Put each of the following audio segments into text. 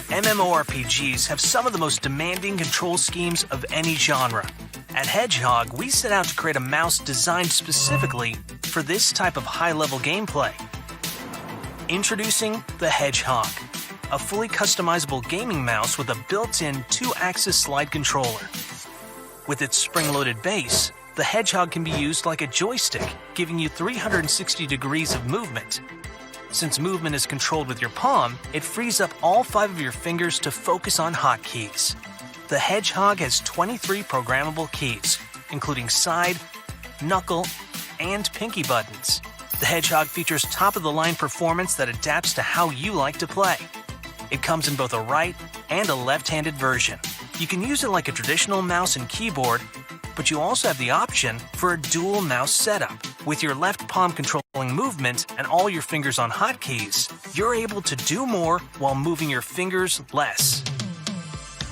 MMORPGs have some of the most demanding control schemes of any genre. At Hedgehog, we set out to create a mouse designed specifically for this type of high-level gameplay. Introducing the Hedgehog, a fully customizable gaming mouse with a built-in 2-axis slide controller. With its spring-loaded base, the Hedgehog can be used like a joystick, giving you 360 degrees of movement. Since movement is controlled with your palm, it frees up all 5 of your fingers to focus on hotkeys. The Hedgehog has 23 programmable keys, including side, knuckle, and pinky buttons. The Hedgehog features top-of-the-line performance that adapts to how you like to play. It comes in both a right and a left-handed version. You can use it like a traditional mouse and keyboard, but you also have the option for a dual mouse setup. With your left palm controlling movement and all your fingers on hotkeys, you're able to do more while moving your fingers less.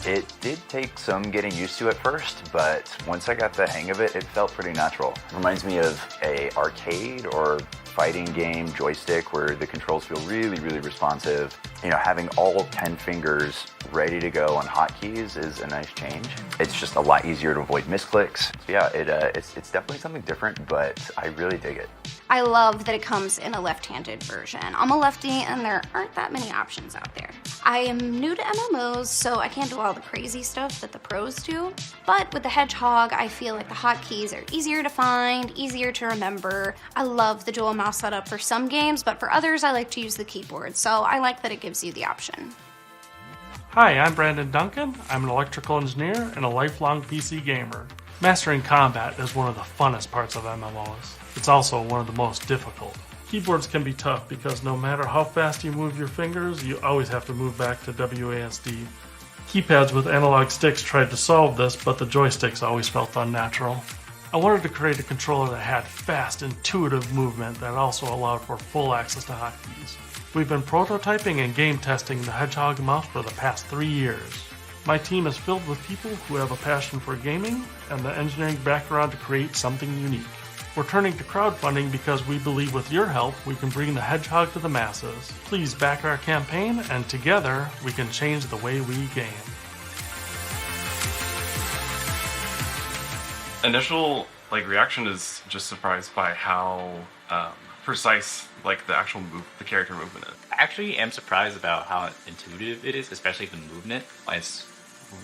It did take some getting used to at first, but once I got the hang of it, it felt pretty natural. It reminds me of an arcade or fighting game joystick where the controls feel really, really responsive. You know, having all 10 fingers ready to go on hotkeys is a nice change. It's just a lot easier to avoid misclicks. So yeah, it's definitely something different, but I really dig it. I love that it comes in a left-handed version. I'm a lefty and there aren't that many options out there. I am new to MMOs, so I can't do all the crazy stuff that the pros do. But with the Hedgehog, I feel like the hotkeys are easier to find, easier to remember. I love the dual mouse setup for some games, but for others, I like to use the keyboard, so I like that it gives you the option. Hi, I'm Brandon Duncan. I'm an electrical engineer and a lifelong PC gamer. Mastering combat is one of the funnest parts of MMOs. It's also one of the most difficult. Keyboards can be tough because no matter how fast you move your fingers, you always have to move back to WASD. Keypads with analog sticks tried to solve this, but the joysticks always felt unnatural. I wanted to create a controller that had fast, intuitive movement that also allowed for full access to hotkeys. We've been prototyping and game testing the Hedgehog mouse for the past 3 years. My team is filled with people who have a passion for gaming and the engineering background to create something unique. We're turning to crowdfunding because we believe with your help we can bring the Hedgehog to the masses. Please back our campaign and together we can change the way we game. Initial reaction is just surprised by how precise the actual the character movement is. I actually am surprised about how intuitive it is, especially the movement. It's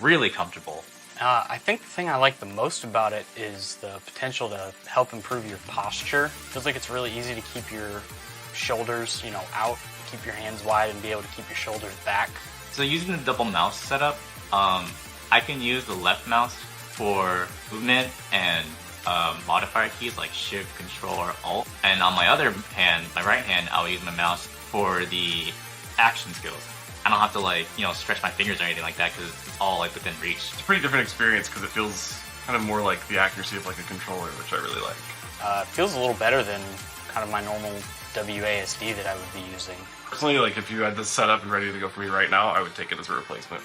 really comfortable. I think the thing I like the most about it is the potential to help improve your posture. It feels like it's really easy to keep your shoulders, out, keep your hands wide and be able to keep your shoulders back. So using the double mouse setup, I can use the left mouse for movement and modifier keys like Shift, Control, or Alt. And on my other hand, my right hand, I'll use my mouse for the action skills. I don't have to stretch my fingers or anything like that because it's all within reach. It's a pretty different experience because it feels kind of more like the accuracy of a controller, which I really like. It feels a little better than kind of my normal WASD that I would be using. Personally, if you had this set up and ready to go for me right now, I would take it as a replacement.